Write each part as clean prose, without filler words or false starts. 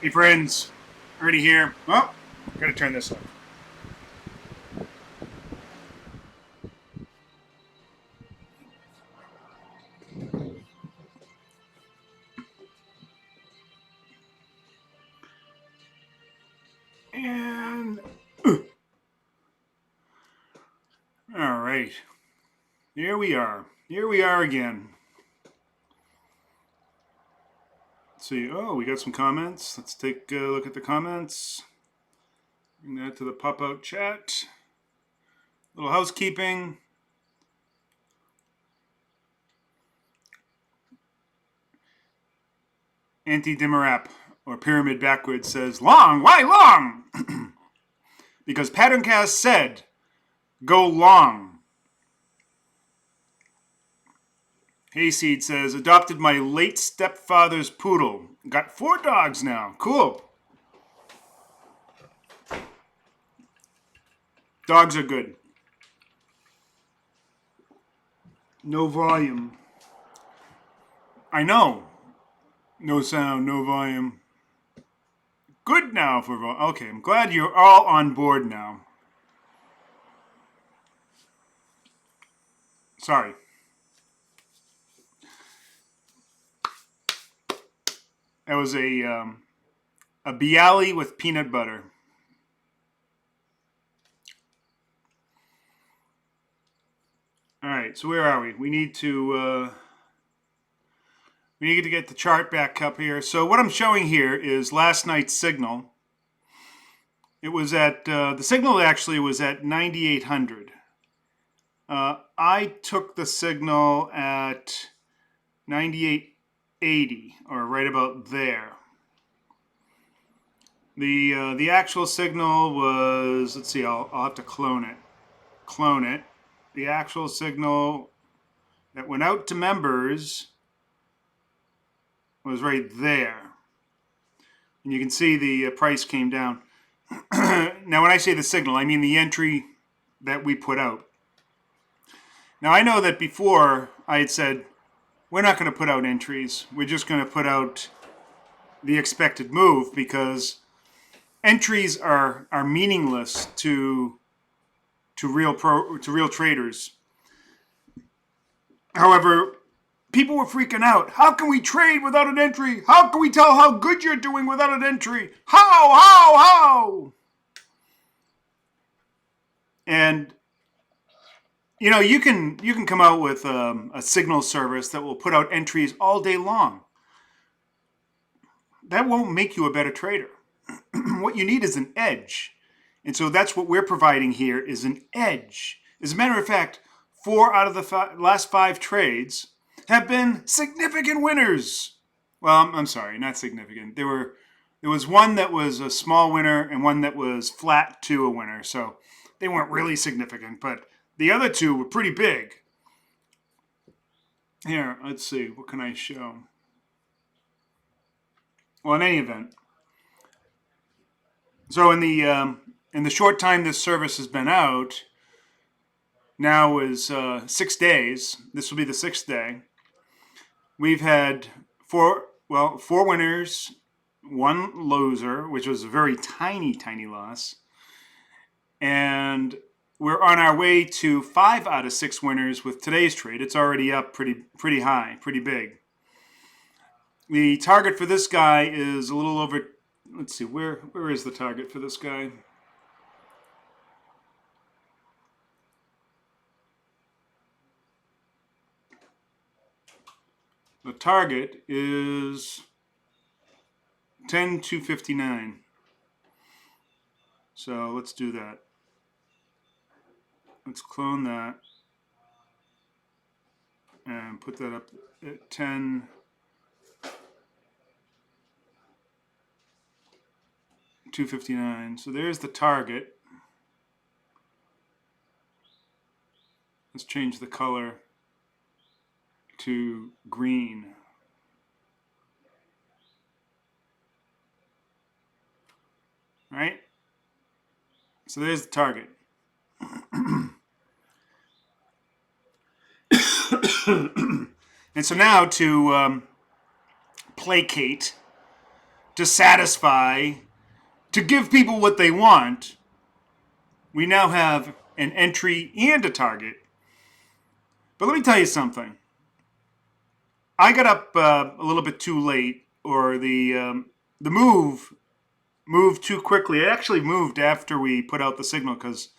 Hey friends, already here. Oh, gotta turn this off. And all right, here we are. Here we are again. Let's see. Oh, we got some comments. Let's take a look at the comments. Bring that to the pop-out chat. Little housekeeping. Anti-Dimmerap, or Pyramid Backwards, says, long, why long? Because PatternCast said, go long. Hayseed says, adopted my late stepfather's poodle. Got 4 dogs now. Cool. Dogs are good. No volume. I know. No sound, no volume. Good now for volume. Okay, I'm glad you're all on board now. Sorry. That was a Bialy with peanut butter. All right, so where are we? We need to get the chart back up here. So what I'm showing here is last night's signal. It was at the signal actually was at 9,800. I took the signal at 98.80, or right about there. The actual signal was, let's see, I'll have to clone it. The actual signal that went out to members was right there. And you can see the price came down. Now, when I say the signal, I mean the entry that we put out. Now, I know that before I had said, we're not going to put out entries. We're just going to put out the expected move, because entries are meaningless to real traders. However, people were freaking out. How can we trade without an entry? How can we tell how good you're doing without an entry? How? And you know, you can come out with a signal service that will put out entries all day long. That won't make you a better trader. What you need is an edge. And so that's what we're providing here, is an edge. As a matter of fact, 4 out of the last 5 trades have been significant winners. Well, I'm sorry, not significant. There was one that was a small winner and one that was flat to a winner. So they weren't really significant, but the other 2 were pretty big. Here, let's see, what can I show? Well, in any event, so in the short time this service has been out, now is 6 days. This will be the 6th day. We've had 4 winners, 1 loser, which was a very tiny loss, and we're on our way to 5 out of 6 winners with today's trade. It's already up pretty high, pretty big. The target for this guy is a little over. Let's see, where is the target for this guy? The target is 10,259. So let's do that. Let's clone that and put that up at 10,259. So there's the target. Let's change the color to green. All right? So there's the target. And so now to placate to satisfy, to give people what they want, we now have an entry and a target. But let me tell you something. I got up a little bit too late, or the move moved too quickly. It actually moved after we put out the signal because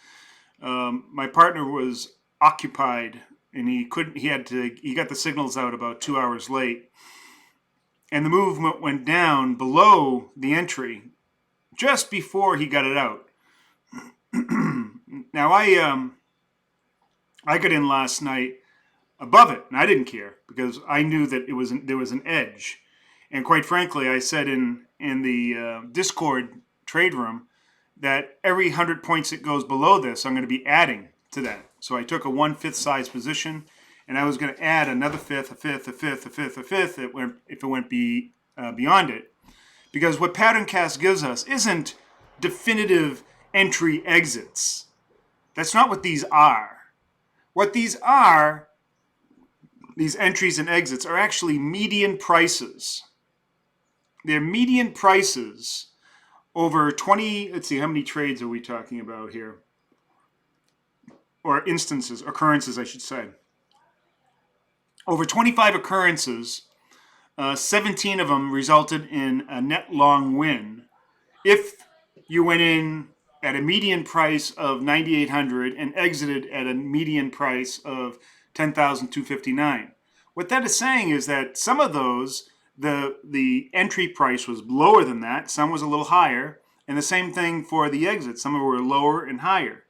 my partner was occupied and he couldn't. He got the signals out about 2 hours late, and the movement went down below the entry just before he got it out. Now I got in last night above it, and I didn't care because I knew that there was an edge. And quite frankly, I said in the Discord trade room that every 100 points that goes below this, I'm going to be adding to that. So I took a 1/5 size position, and I was going to add another fifth, a fifth, a fifth, a fifth, a fifth if it went beyond it. Because what PatternCast gives us isn't definitive entry exits. That's not what these are. What these are, these entries and exits, are actually median prices. They're median prices over 20, let's see, how many trades are we talking about here? Or occurrences, I should say. Over 25 occurrences, 17 of them resulted in a net long win if you went in at a median price of 9,800 and exited at a median price of 10,259. What that is saying is that some of those, the entry price was lower than that, some was a little higher, and the same thing for the exit. Some of them were lower and higher.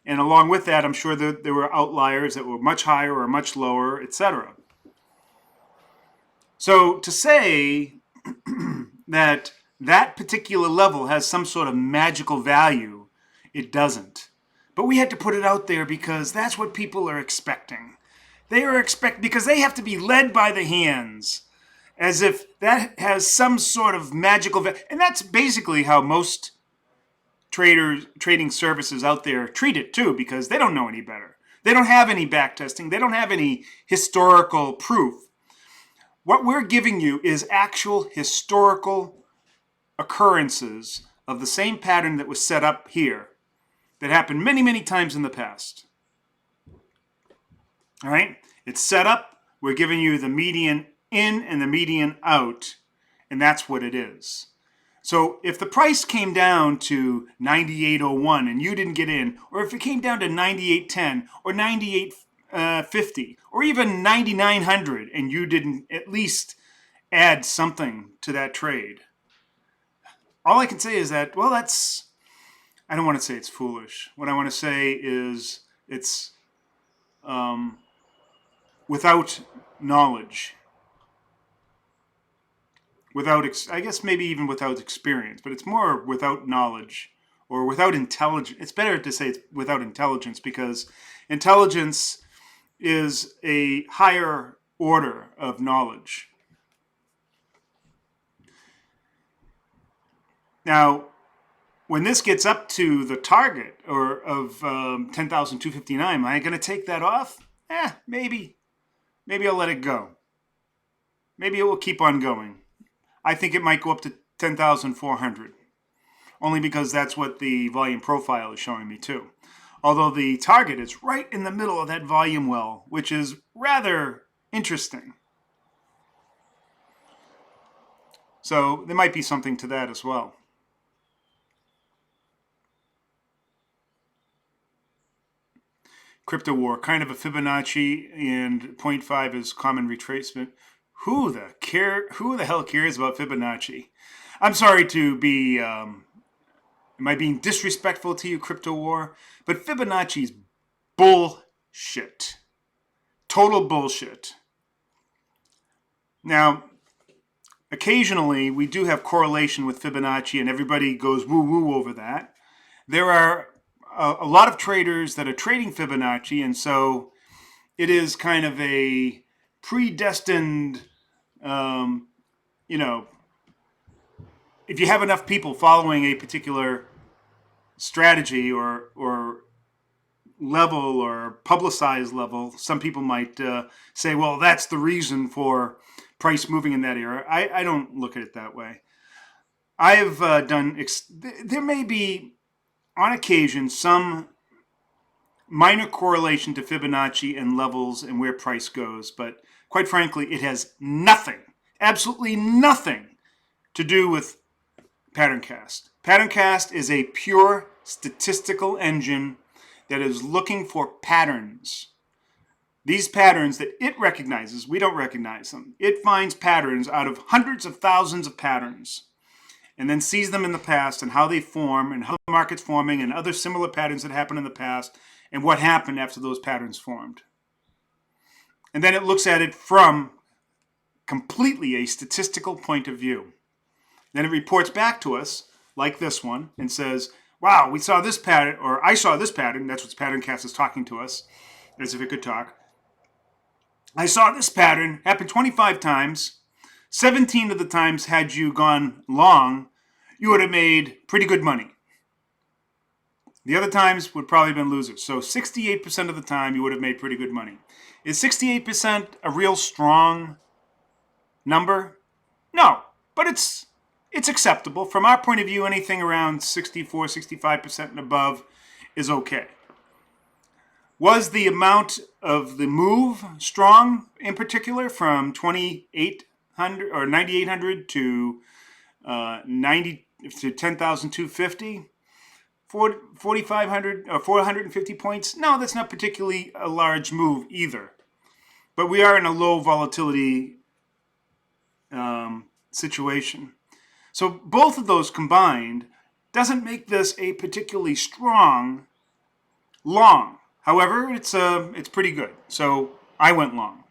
And along with that, I'm sure that there were outliers that were much higher or much lower, etc. So to say that that particular level has some sort of magical value, it doesn't. But we had to put it out there because that's what people are expecting. They are because they have to be led by the hands, as if that has some sort of magical value. And that's basically how most trading services out there treat it too, because they don't know any better. They don't have any backtesting. They don't have any historical proof. What we're giving you is actual historical occurrences of the same pattern that was set up here that happened many, many times in the past. All right? It's set up. We're giving you the median in and the median out, and that's what it is. So if the price came down to 98.01 and you didn't get in, or if it came down to 98.10 or 98.50 or even 9,900 and you didn't at least add something to that trade, all I can say is that, well, I don't want to say it's foolish. What I want to say is it's without knowledge. I guess maybe even without experience, but it's more without knowledge or without intelligence. It's better to say it's without intelligence, because intelligence is a higher order of knowledge. Now, when this gets up to the target of 10,259, am I going to take that off? Maybe. Maybe I'll let it go. Maybe it will keep on going. I think it might go up to 10,400, only because that's what the volume profile is showing me too. Although the target is right in the middle of that volume well, which is rather interesting. So there might be something to that as well. Crypto war, kind of a Fibonacci, and 0.5 is common retracement. Who the hell cares about Fibonacci? I'm sorry to be, am I being disrespectful to you, crypto war? But Fibonacci's bullshit. Total bullshit. Now, occasionally we do have correlation with Fibonacci and everybody goes woo-woo over that. There are a lot of traders that are trading Fibonacci, and so it is kind of a predestined, if you have enough people following a particular strategy or level or publicized level, some people might say, well, that's the reason for price moving in that area. I don't look at it that way. I've there may be, on occasion, some minor correlation to Fibonacci and levels and where price goes, but quite frankly, it has nothing, absolutely nothing to do with PatternCast. PatternCast is a pure statistical engine that is looking for patterns. These patterns that it recognizes, we don't recognize them. It finds patterns out of hundreds of thousands of patterns and then sees them in the past and how they form and how the market's forming and other similar patterns that happened in the past and what happened after those patterns formed. And then it looks at it from completely a statistical point of view. Then it reports back to us, like this one, and says, wow, we saw this pattern, or I saw this pattern. That's what PatternCast is talking to us, as if it could talk. I saw this pattern happen 25 times. 17 of the times, had you gone long, you would have made pretty good money. The other times would probably have been losers. So 68% of the time, you would have made pretty good money. Is 68% a real strong number? No, but it's acceptable. From our point of view, anything around 64, 65% and above is okay. Was the amount of the move strong in particular from 2,800 or 9,800 to 90 to 10,250? 4,500 or 450 points? No, that's not particularly a large move either. But we are in a low volatility situation. So both of those combined doesn't make this a particularly strong long. However, it's pretty good. So I went long.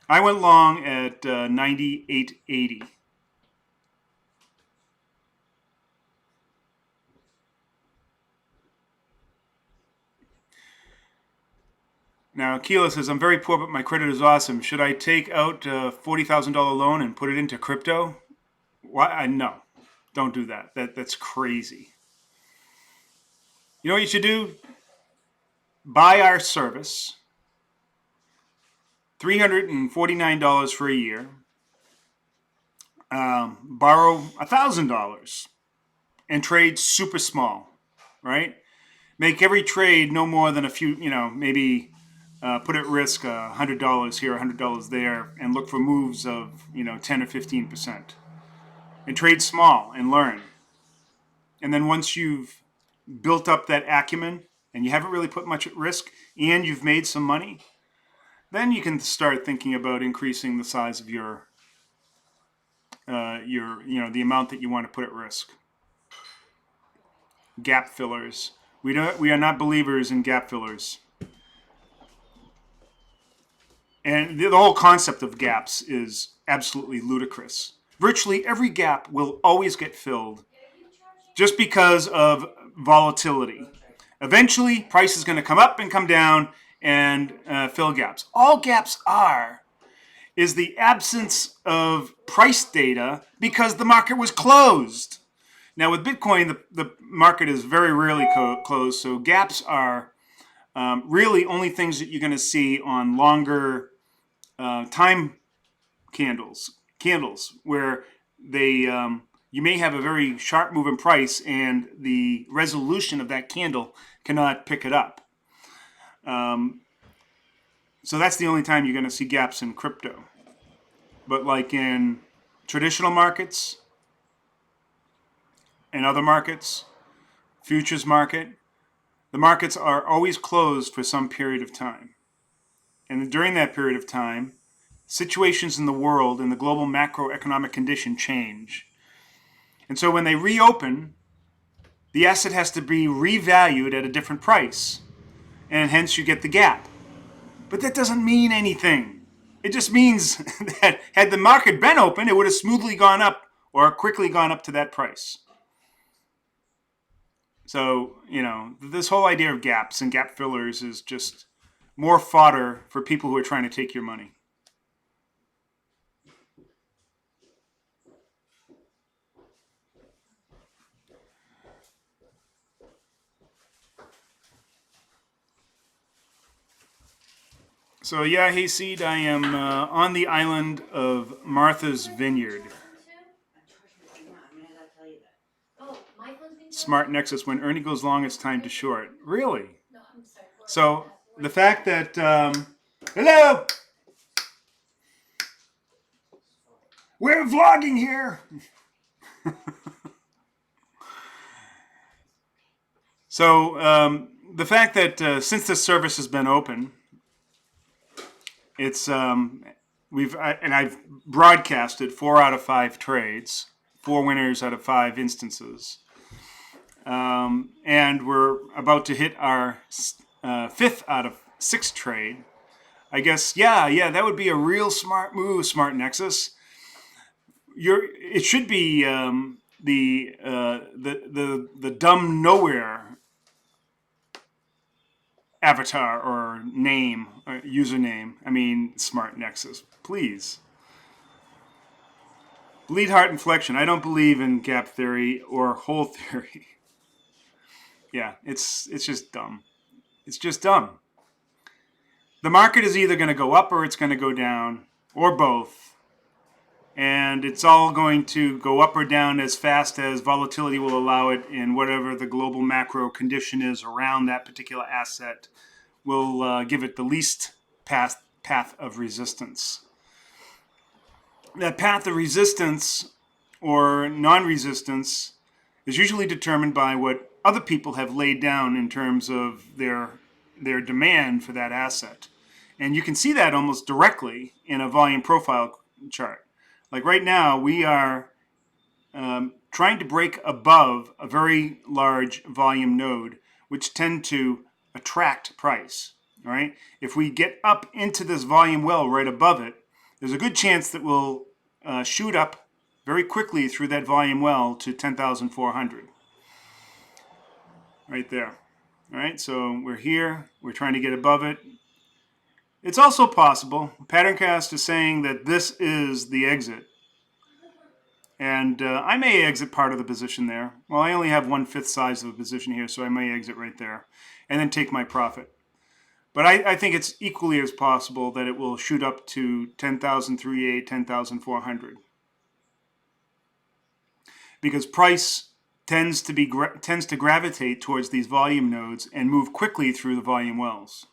I went long at 98.80. Now, Keela says, I'm very poor, but my credit is awesome. Should I take out a $40,000 loan and put it into crypto? Why? No, don't do that. That's crazy. You know what you should do? Buy our service, $349 for a year. Borrow $1,000 and trade super small, right? Make every trade no more than a few, maybe put at risk $100 here, $100 there, and look for moves of 10 or 15%, and trade small and learn. And then once you've built up that acumen and you haven't really put much at risk and you've made some money, then you can start thinking about increasing the size of your the amount that you want to put at risk. Gap fillers. We are not believers in gap fillers. And the whole concept of gaps is absolutely ludicrous. Virtually every gap will always get filled just because of volatility. Eventually, price is going to come up and come down and fill gaps. All gaps are is the absence of price data because the market was closed. Now, with Bitcoin, the market is very rarely closed, so gaps are really only things that you're going to see on longer time candles where they you may have a very sharp move in price and the resolution of that candle cannot pick it up. So that's the only time you're going to see gaps in crypto. But like in traditional markets and other markets, futures market, the markets are always closed for some period of time. And during that period of time, situations in the world and the global macroeconomic condition change. And so when they reopen, the asset has to be revalued at a different price. And hence you get the gap. But that doesn't mean anything. It just means that had the market been open, it would have smoothly gone up or quickly gone up to that price. So, this whole idea of gaps and gap fillers is just more fodder for people who are trying to take your money. So yeah, Hayseed, I am on the island of Martha's Vineyard. Smart Nexus. When Ernie goes long, it's time to short. Really? So the fact that hello, we're vlogging here. So the fact that since this service has been open, it's I've broadcasted 4 out of 5 trades, 4 winners out of 5 instances, and we're about to hit our 5th out of 6 trade. I guess yeah, that would be a real smart move, Smart Nexus. It should be the dumb nowhere avatar or name or username. I mean, Smart Nexus, please. Bleed heart inflection. I don't believe in gap theory or hole theory. Yeah, it's just dumb. It's just dumb. The market is either going to go up or it's going to go down, or both. And it's all going to go up or down as fast as volatility will allow it, in whatever the global macro condition is around that particular asset will give it the least path of resistance. That path of resistance or non-resistance is usually determined by what other people have laid down in terms of their demand for that asset. And you can see that almost directly in a volume profile chart. Like right now, we are trying to break above a very large volume node, which tend to attract price. All right. If we get up into this volume well right above it, there's a good chance that we'll shoot up very quickly through that volume well to 10,400. Right there. All right. So we're here. We're trying to get above it. It's also possible, PatternCast is saying that this is the exit. And I may exit part of the position there. Well, I only have 1/5 size of a position here, so I may exit right there and then take my profit. But I think it's equally as possible that it will shoot up to 10,308, 10,400. Because price tends to gravitate towards these volume nodes and move quickly through the volume wells.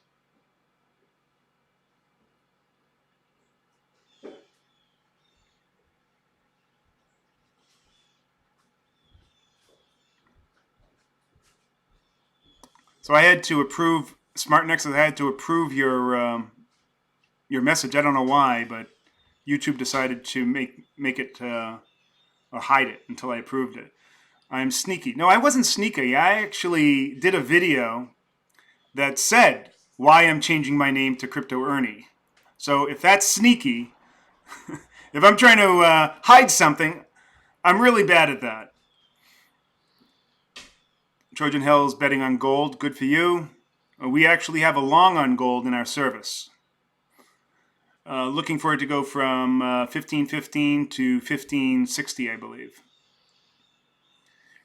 So I had to approve, Smart Nexus, I had to approve your message. I don't know why, but YouTube decided to make it or hide it until I approved it. I'm sneaky. No, I wasn't sneaky. I actually did a video that said why I'm changing my name to Crypto Ernie. So if that's sneaky, if I'm trying to hide something, I'm really bad at that. Trojan Hell's betting on gold. Good for you. We actually have a long on gold in our service. Looking for it to go from 15.15 to 15.60, I believe.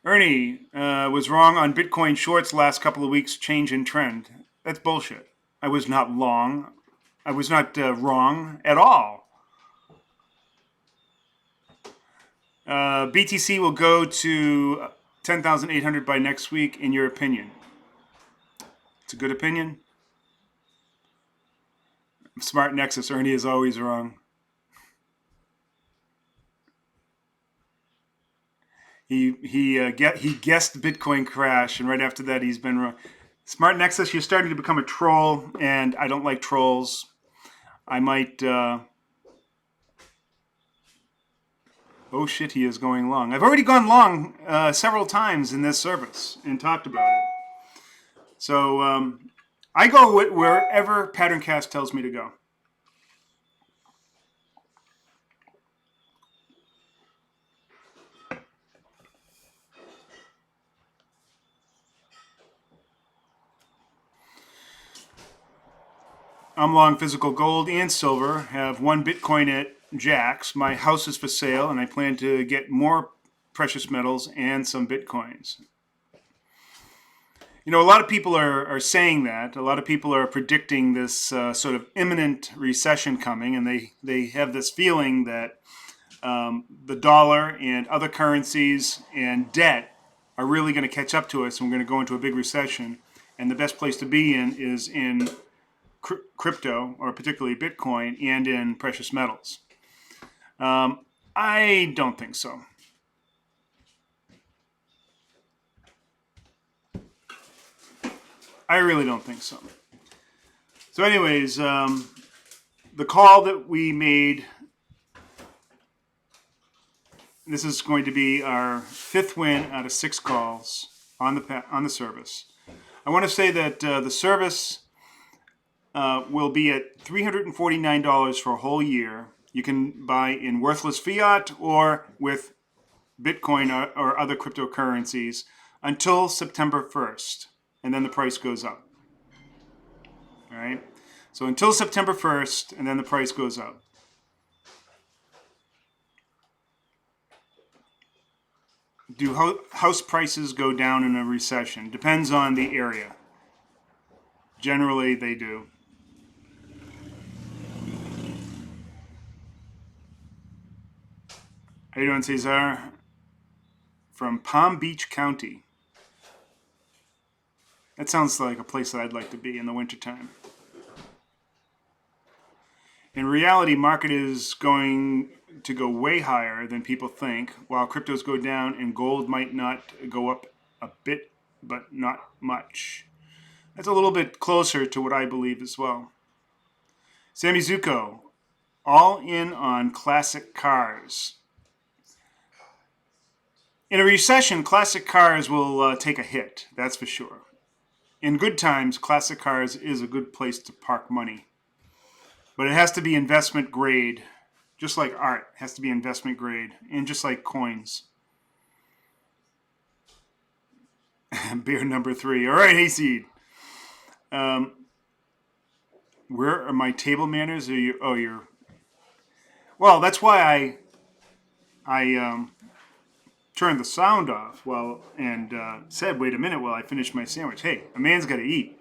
Ernie was wrong on Bitcoin shorts last couple of weeks. Change in trend. That's bullshit. I was not long. I was not wrong at all. BTC will go to 10,800 by next week, in your opinion. It's a good opinion. Smart Nexus, Ernie is always wrong. He guessed Bitcoin crash, and right after that he's been wrong. Smart Nexus, you're starting to become a troll, and I don't like trolls. I might... Oh shit, he is going long. I've already gone long several times in this service and talked about it. So I go wherever PatternCast tells me to go. I'm long physical gold and silver, have 1 Bitcoin at Jack's. My house is for sale, and I plan to get more precious metals and some Bitcoins. You know, a lot of people are saying that. A lot of people are predicting this sort of imminent recession coming, and they have this feeling that the dollar and other currencies and debt are really going to catch up to us, and we're going to go into a big recession. And the best place to be in is in crypto, or particularly Bitcoin, and in precious metals. I don't think so. I really don't think so. So anyways, the call that we made, this is going to be our 5th win out of 6 calls on the service. I want to say that the service will be at $349 for a whole year. You can buy in worthless fiat or with Bitcoin or other cryptocurrencies until September 1st, and then the price goes up. All right? So until September 1st, and then the price goes up. Do house prices go down in a recession? Depends on the area. Generally, they do. How you doing, Cesar? From Palm Beach County. That sounds like a place that I'd like to be in the wintertime. In reality, market is going to go way higher than people think, while cryptos go down and gold might not go up a bit, but not much. That's a little bit closer to what I believe as well. Sammy Zuko, all in on classic cars. In a recession, classic cars will take a hit, that's for sure. In good times, classic cars is a good place to park money. But it has to be investment grade, just like art has to be investment grade, and just like coins. Beer number 3. All right, Hayseed. Where are my table manners? Are you? Oh, you're. Well, that's why I turned the sound off and said, "Wait a minute," while I finish my sandwich. Hey, a man's got to eat.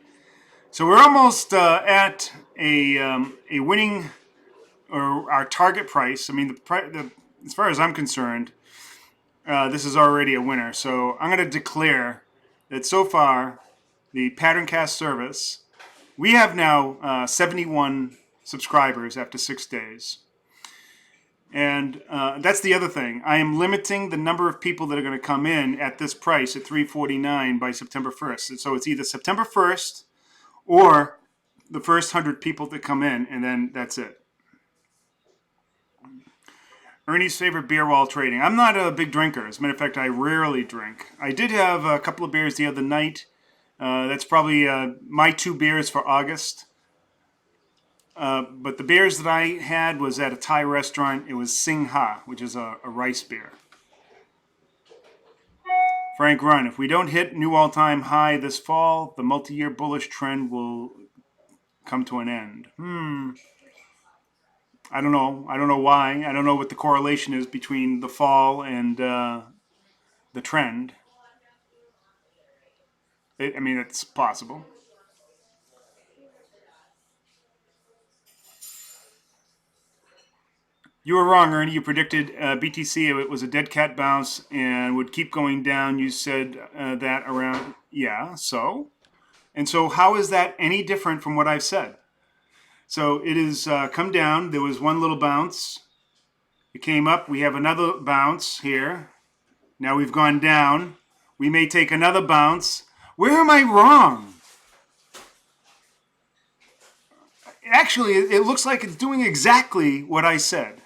So we're almost at a winning, or our target price. I mean, as far as I'm concerned, this is already a winner. So I'm going to declare that so far, the PatternCast service, we have now 71 subscribers after 6 days. And that's the other thing. I am limiting the number of people that are going to come in at this price at $349 by September 1st. And so it's either September 1st or the first 100 people that come in, and then that's it. Ernie's favorite beer while trading. I'm not a big drinker. As a matter of fact, I rarely drink. I did have a couple of beers the other night. That's probably my 2 beers for August. But the beers that I had was at a Thai restaurant. It was Sing Ha, which is a rice beer. Frank Run, if we don't hit new all-time high this fall, the multi-year bullish trend will come to an end. I don't know. I don't know why. I don't know what the correlation is between the fall and the trend. I mean, it's possible. You were wrong, Ernie. You predicted BTC, it was a dead cat bounce and would keep going down. You said that around, yeah, so? And so how is that any different from what I've said? So it has come down. There was one little bounce. It came up. We have another bounce here. Now we've gone down. We may take another bounce. Where am I wrong? Actually, it looks like it's doing exactly what I said.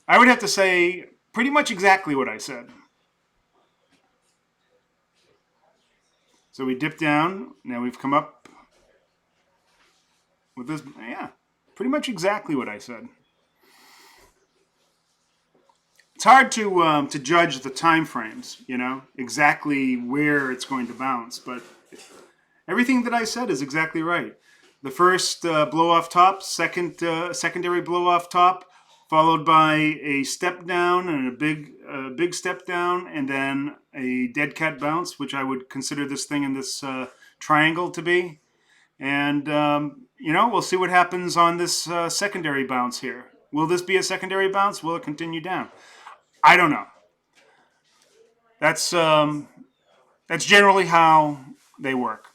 I would have to say pretty much exactly what I said. So we dipped down. Now we've come up with this. Yeah, pretty much exactly what I said. It's hard to judge the time frames, exactly where it's going to bounce. But everything that I said is exactly right. The first blow off top, secondary blow off top, followed by a step down and a big step down, and then a dead cat bounce, which I would consider this thing in this triangle to be. And we'll see what happens on this secondary bounce here. Will this be a secondary bounce? Will it continue down? I don't know. That's generally how they work.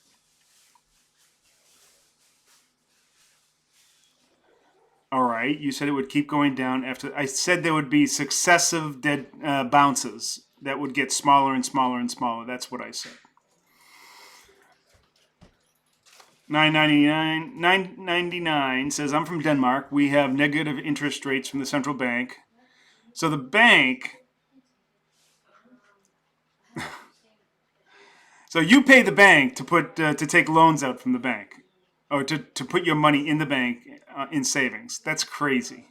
All right, you said it would keep going down after. I said there would be successive dead bounces that would get smaller and smaller and smaller. That's what I said. 999 says, I'm from Denmark. We have negative interest rates from the central bank. So the bank. So you pay the bank to take loans out from the bank, or to put your money in the bank in savings. That's crazy.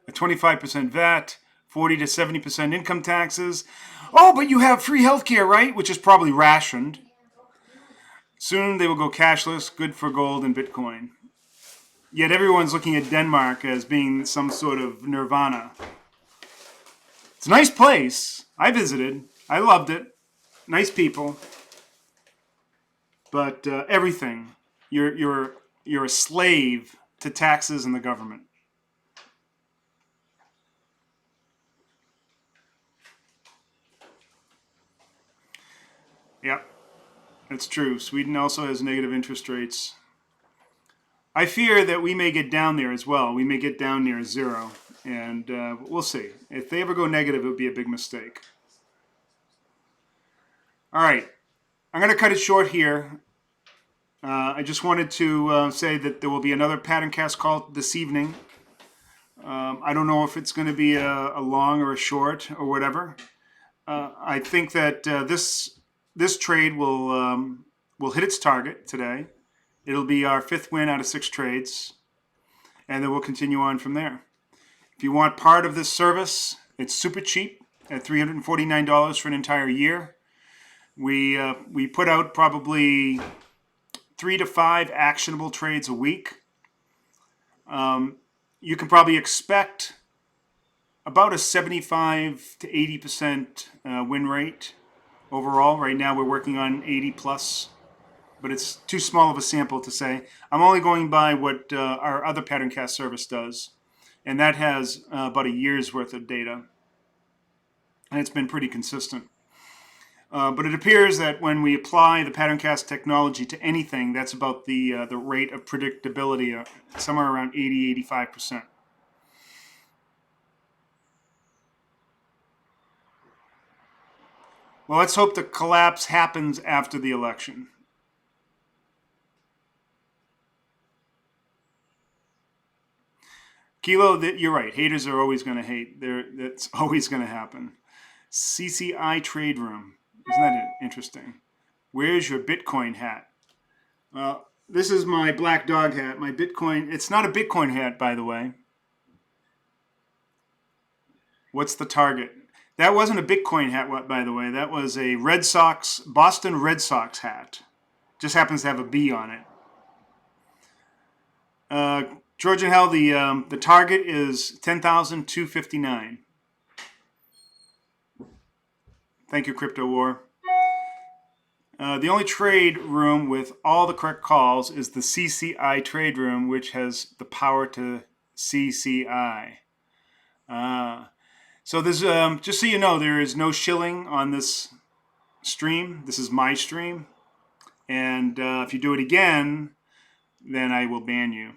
A 25% VAT, 40 to 70% income taxes. Oh, but you have free healthcare, right? Which is probably rationed. Soon they will go cashless, good for gold and Bitcoin. Yet everyone's looking at Denmark as being some sort of nirvana. It's a nice place. I visited. I loved it. Nice people. But everything, you're a slave to taxes and the government. Yep, that's true. Sweden also has negative interest rates. I fear that we may get down there as well. We may get down near zero, and we'll see. If they ever go negative, it would be a big mistake. All right, I'm going to cut it short here. I just wanted to say that there will be another PatternCast call this evening. I don't know if it's going to be a long or a short or whatever. I think that this trade will hit its target today. It'll be our 5th win out of 6 trades, and then we'll continue on from there. If you want part of this service, it's super cheap at $349 for an entire year. We put out probably 3 to 5 actionable trades a week. You can probably expect about a 75 to 80% win rate overall. Right now we're working on 80 plus, but it's too small of a sample to say. I'm only going by what our other PatternCast service does, and that has about a year's worth of data, and it's been pretty consistent. But it appears that when we apply the PatternCast technology to anything, that's about the rate of predictability, somewhere around 80-85%. Well, let's hope the collapse happens after the election. Kilo, you're right. Haters are always going to hate. That's always going to happen. CCI Trade Room. Isn't that interesting? Where's your Bitcoin hat? This is my black dog hat. My Bitcoin. It's not a Bitcoin hat, by the way. What's the target? That wasn't a Bitcoin hat, by the way. That was a Boston Red Sox hat. Just happens to have a B on it. Georgian Hell, the target is 10,259. Thank you, Crypto War. The only trade room with all the correct calls is the CCI trade room, which has the power to CCI. So there's just so you know, there is no shilling on this stream. This is my stream, and if you do it again, then I will ban you.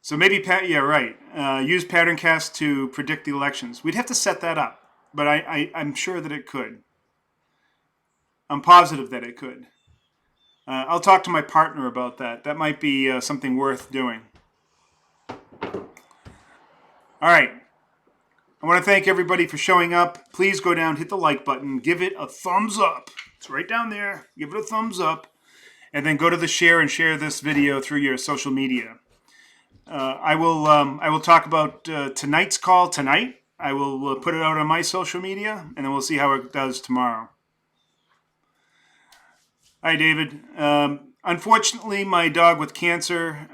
So maybe, yeah, right. Use PatternCast to predict the elections. We'd have to set that up, but I'm sure that it could. I'm positive that it could. I'll talk to my partner about that. That might be something worth doing. All right. I want to thank everybody for showing up. Please go down, hit the like button, give it a thumbs up. It's right down there. Give it a thumbs up. And then go to the share and share this video through your social media. I will talk about tonight's call tonight. I will put it out on my social media, and then we'll see how it does tomorrow. Hi, David. Unfortunately, my dog with cancer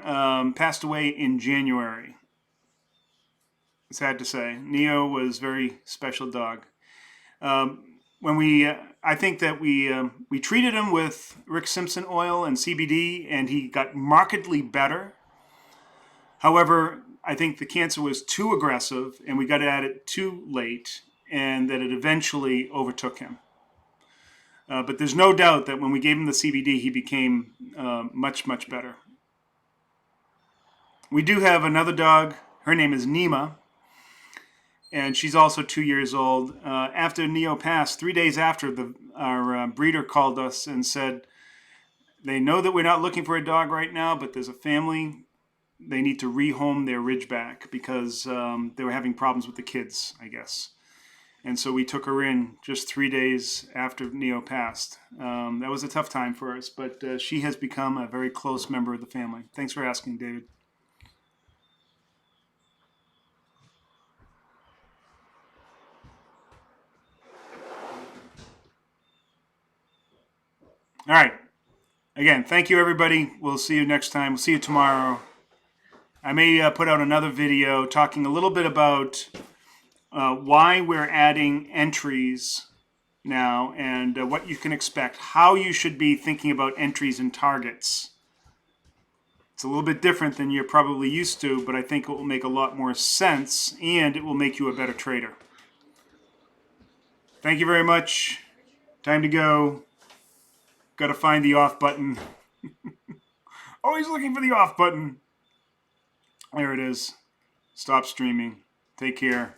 passed away in January. sad to say. Neo was a very special dog. When I think that we treated him with Rick Simpson oil and CBD, and he got markedly better. However, I think the cancer was too aggressive, and we got at it too late, and that it eventually overtook him. But there's no doubt that when we gave him the CBD, he became much, much better. We do have another dog. Her name is Nima, and she's also 2 years old. After Neo passed, 3 days after, our breeder called us and said, they know that we're not looking for a dog right now, but there's a family. They need to rehome their Ridgeback because they were having problems with the kids, I guess. And so we took her in just 3 days after Neo passed. That was a tough time for us, but she has become a very close member of the family. Thanks for asking, David. All right. Again, thank you, everybody. We'll see you next time. We'll see you tomorrow. I may put out another video talking a little bit about why we're adding entries now and what you can expect, how you should be thinking about entries and targets. It's a little bit different than you're probably used to, but I think it will make a lot more sense and it will make you a better trader. Thank you very much. Time to go. Got to find the off button. Always looking for the off button. There it is. Stop streaming. Take care.